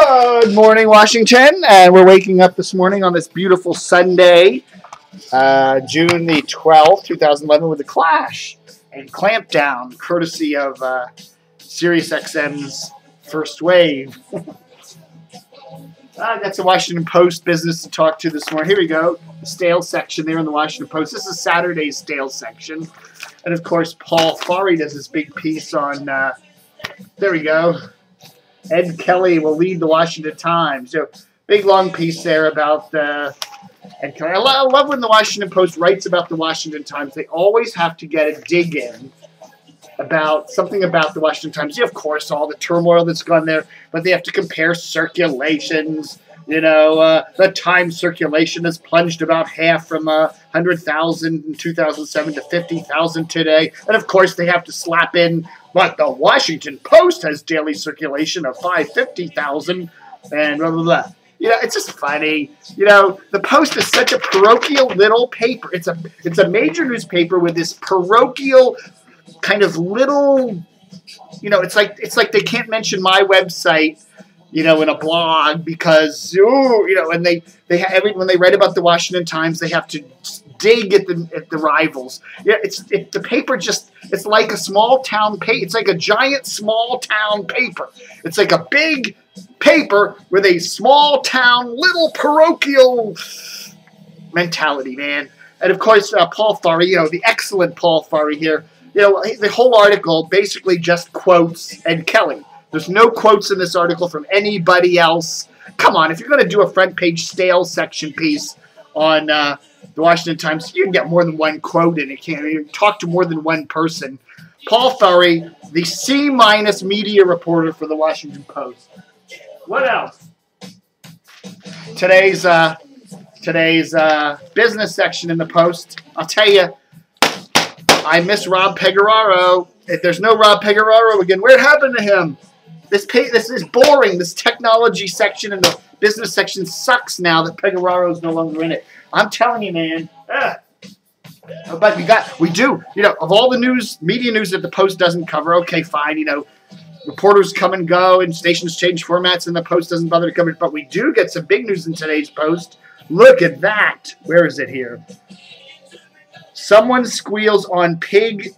Good morning, Washington, and we're waking up this morning on this beautiful Sunday, June the 12th, 2011, with a clash and clampdown, courtesy of SiriusXM's First Wave. I got some Washington Post business to talk to this morning. Here we go, the stale section there in the Washington Post. This is Saturday's stale section, and of course, Paul Farhi does this big piece on. There we go. Ed Kelly will lead the Washington Times. So, big long piece there about Ed Kelly. I love when the Washington Post writes about the Washington Times. They always have to get a dig in about something about the Washington Times. Yeah, of course, all the turmoil that's gone there, but they have to compare circulations. You know, the Times circulation has plunged about half from 100,000 in 2007 to 50,000 today. And, of course, they have to slap in, but the Washington Post has daily circulation of 550,000 and blah, blah, blah. You know, it's just funny. You know, the Post is such a parochial little paper. It's a major newspaper with this parochial kind of little, you know, it's like they can't mention my website, you know, in a blog because, you know, and when they write about the Washington Times, they have to dig at the rivals. Yeah, the paper it's like a small town paper. It's like a giant small town paper. It's like a big paper with a small town little parochial mentality, man. And of course, Paul Farhi, you know, the excellent Paul Farhi here. You know, the whole article basically just quotes Ed Kelly. There's no quotes in this article from anybody else. Come on, if you're going to do a front page stale section piece on the Washington Times, you can get more than one quote in it. You talk to more than one person. Paul Farhi, the C- media reporter for the Washington Post. What else? Today's business section in the Post. I'll tell you, I miss Rob Pecoraro. If there's no Rob Pecoraro again, what happened to him? This is boring. This technology section and the business section sucks now that Pecoraro is no longer in it. I'm telling you, man. But we do. You know, of all the media news that the Post doesn't cover, okay, fine. You know, reporters come and go and stations change formats and the Post doesn't bother to cover it. But we do get some big news in today's Post. Look at that. Where is it here? Someone squeals on pig.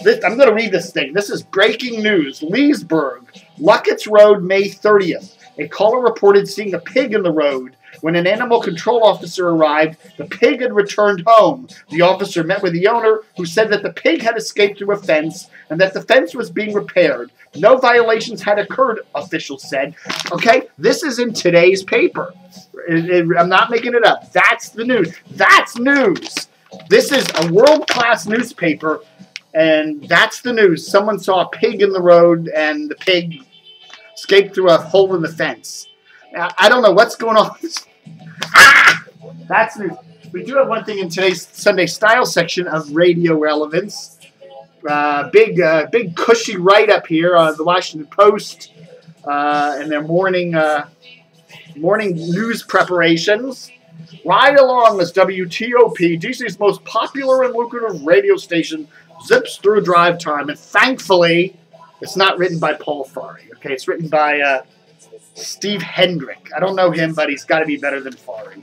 I'm going to read this thing. This is breaking news. Leesburg, Luckett's Road, May 30th. A caller reported seeing a pig in the road. When an animal control officer arrived, the pig had returned home. The officer met with the owner, who said that the pig had escaped through a fence and that the fence was being repaired. No violations had occurred, officials said. Okay, this is in today's paper. I'm not making it up. That's the news. That's news. This is a world-class newspaper. And that's the news. Someone saw a pig in the road, and the pig escaped through a hole in the fence. Now, I don't know what's going on. That's news. We do have one thing in today's Sunday Style section of radio relevance. Big cushy write-up here on the Washington Post and their morning news preparations. Ride along as WTOP, DC's most popular and lucrative radio station, zips through drive time, and thankfully, it's not written by Paul Farhi. Okay, it's written by Steve Hendrick. I don't know him, but he's got to be better than Farhi.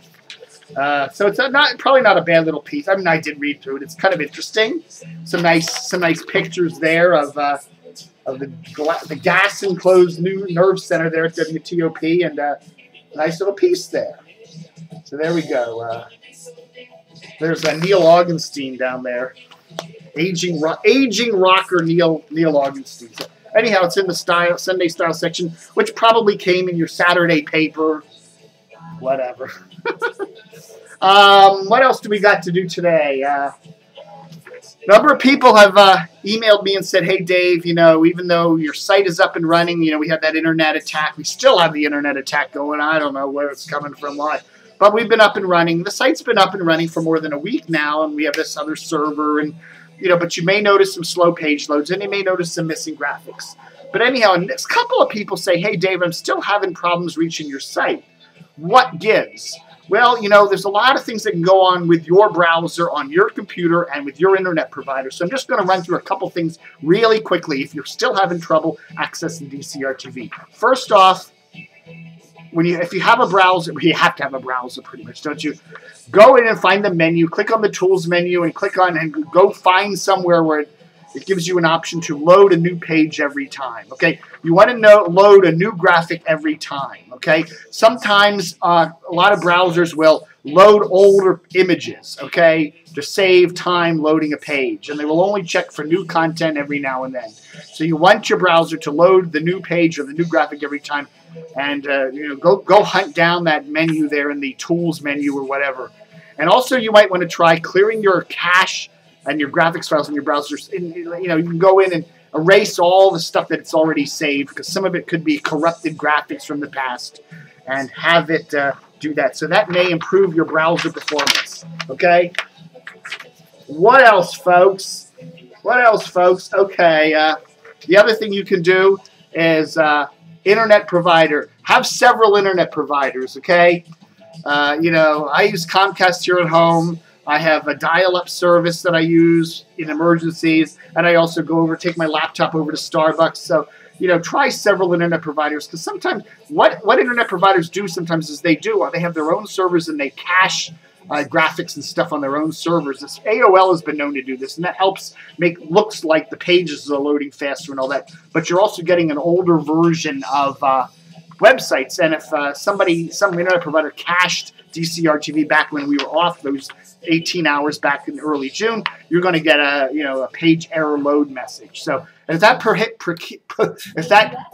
So it's probably not a bad little piece. I mean, I did read through it. It's kind of interesting. Some nice pictures there of the gas enclosed new nerve center there at WTOP, and a nice little piece there. So there we go. There's Neil Augenstein down there. Aging rocker Neil Augenstein. So anyhow, it's in the Sunday Style section, which probably came in your Saturday paper. Whatever. What else do we got to do today? A number of people have emailed me and said, hey, Dave, you know, even though your site is up and running, you know, we had that internet attack. We still have the internet attack going. I don't know where it's coming from, why. But we've been up and running. The site's been up and running for more than a week now, and we have this other server, and you know, but you may notice some slow page loads, and you may notice some missing graphics. But anyhow, a couple of people say, hey, Dave, I'm still having problems reaching your site. What gives? Well, you know, there's a lot of things that can go on with your browser, on your computer, and with your internet provider. So I'm just going to run through a couple things really quickly if you're still having trouble accessing DCRTV. First off, if you have a browser, you have to have a browser pretty much, don't you? Go in and find the menu, click on the tools menu, and click on and go find somewhere where it gives you an option to load a new page every time, okay? You want to load a new graphic every time, okay? Sometimes a lot of browsers will load older images, okay, to save time loading a page, and they will only check for new content every now and then. So you want your browser to load the new page or the new graphic every time, and you know, go hunt down that menu there in the tools menu or whatever. And also you might want to try clearing your cache and your graphics files in your browsers. You know, you can go in and erase all the stuff that it's already saved, because some of it could be corrupted graphics from the past, and have it do that. So that may improve your browser performance, okay? What else, folks? What else, folks? Okay, the other thing you can do is internet provider. Have several internet providers, okay? You know, I use Comcast here at home. I have a dial-up service that I use in emergencies, and I also take my laptop over to Starbucks. So, you know, try several internet providers, because sometimes what internet providers do sometimes is they have their own servers and they cache graphics and stuff on their own servers. AOL has been known to do this, and that helps looks like the pages are loading faster and all that. But you're also getting an older version of websites, and if some internet provider cached DCRTV back when we were off those 18 hours back in early June, you're going to get a page error load message. So if that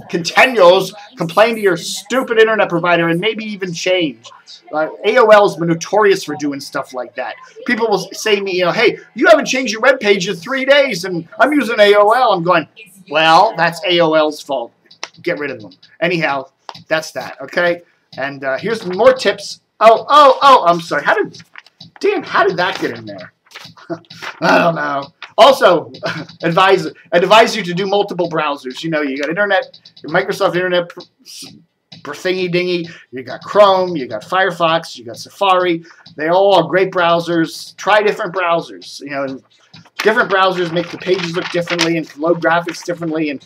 continues, complain to your stupid internet provider and maybe even change. AOL has been notorious for doing stuff like that. People will say to me, you know, hey, you haven't changed your web page in 3 days, and I'm using AOL. I'm going, well, that's AOL's fault. Get rid of them. Anyhow, that's that. Okay, and here's more tips. Oh! I'm sorry. How did that get in there? I don't know. Also, advise you to do multiple browsers. You know, you got internet, your Microsoft Internet thingy dingy. You got Chrome, you got Firefox, you got Safari. They all are great browsers. Try different browsers. You know, different browsers make the pages look differently and load graphics differently. And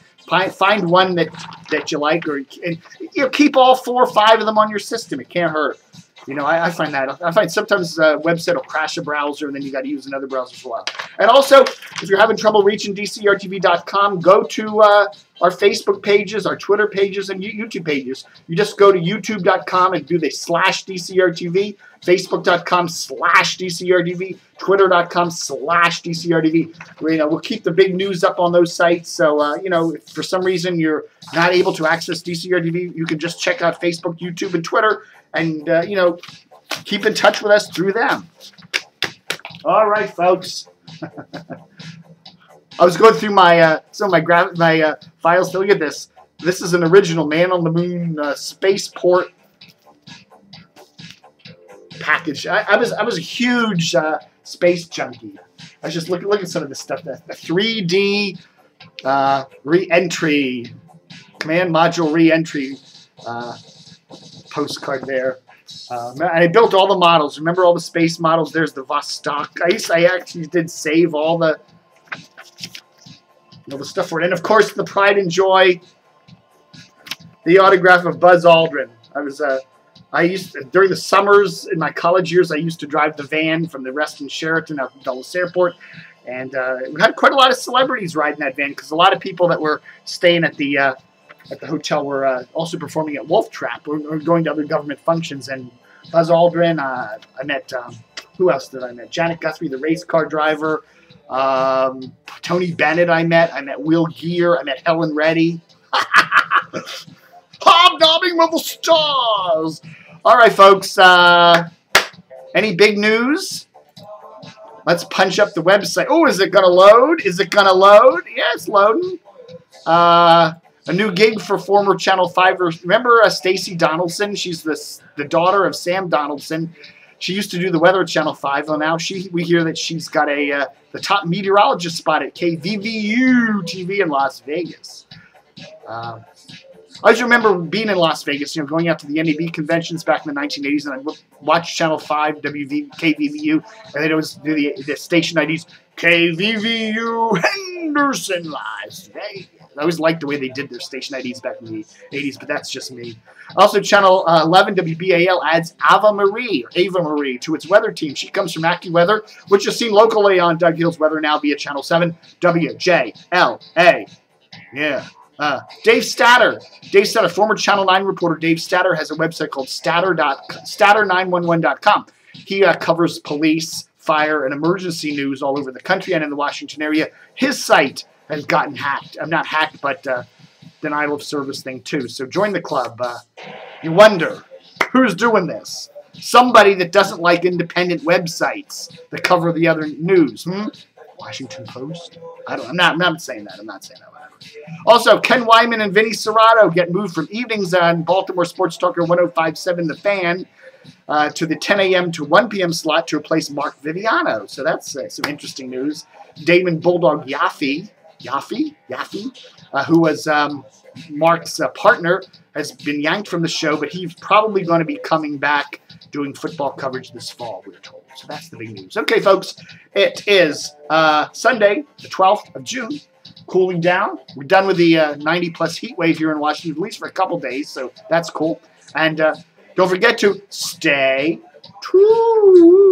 find one that you like, and you know, keep all 4 or 5 of them on your system. It can't hurt. You know, I find that. I find sometimes a website will crash a browser, and then you got to use another browser for a while. And also, if you're having trouble reaching DCRTV.com, go to our Facebook pages, our Twitter pages, and YouTube pages. You just go to YouTube.com and do the /DCRTV, Facebook.com/DCRTV, Twitter.com/DCRTV. You know, we'll keep the big news up on those sites. So, you know, if for some reason you're not able to access DCRTV, you can just check out Facebook, YouTube, and Twitter, and, you know, keep in touch with us through them. All right, folks. I was going through my some of my files to look at this. This is an original Man on the Moon spaceport package. I was a huge space junkie. I was just looking at some of this stuff. The 3D re-entry, command module re-entry postcard there. I built all the models. Remember all the space models? There's the Vostok. I actually did save all the stuff for it. And of course, the pride and joy, the autograph of Buzz Aldrin. During the summers in my college years, I used to drive the van from the Reston Sheraton out to Dulles Airport. And we had quite a lot of celebrities riding that van, because a lot of people that were staying at the hotel were also performing at Wolf Trap or going to other government functions. And Buzz Aldrin, I met, who else did I met? Janet Guthrie, the race car driver. Tony Bennett I met Will Geer, I met Helen Reddy. Hobnobbing with the stars. All right, folks, any big news? Let's punch up the website. Oh, is it gonna load? Is it gonna load? Yeah, it's loading. A new gig for former Channel 5. Remember Stacey Donaldson? She's the daughter of Sam Donaldson. She used to do the weather at Channel 5. Well, now we hear that she's got the top meteorologist spot at KVVU TV in Las Vegas. I just remember being in Las Vegas, going out to the NAB conventions back in the 1980s, and I would watch Channel 5, KVVU, and then it was the station IDs, KVVU Henderson Las Vegas. I always liked the way they did their station IDs back in the 80s, but that's just me. Also, Channel 11 WBAL adds Ava Marie to its weather team. She comes from Accuweather, which is seen locally on Doug Hill's Weather Now via Channel 7 WJLA. Yeah. Dave Statter, former Channel 9 reporter Dave Statter, has a website called statter911.com. He covers police, fire, and emergency news all over the country and in the Washington area. His site has gotten hacked. Not hacked, but denial of service thing too. So join the club. You wonder, who's doing this? Somebody that doesn't like independent websites that cover the other news. Washington Post? I'm not saying that. I'm not saying that. Also, Ken Wyman and Vinny Serrato get moved from evenings on Baltimore Sports Talker 105.7 The Fan to the 10 a.m. to 1 p.m. slot to replace Mark Viviano. So that's some interesting news. Damon Bulldog Yaffe, who was Mark's partner, has been yanked from the show, but he's probably going to be coming back doing football coverage this fall, we're told. So that's the big news. Okay, folks, it is Sunday, the 12th of June. Cooling down. We're done with the 90-plus heat wave here in Washington, at least for a couple days, so that's cool. And don't forget to stay tuned.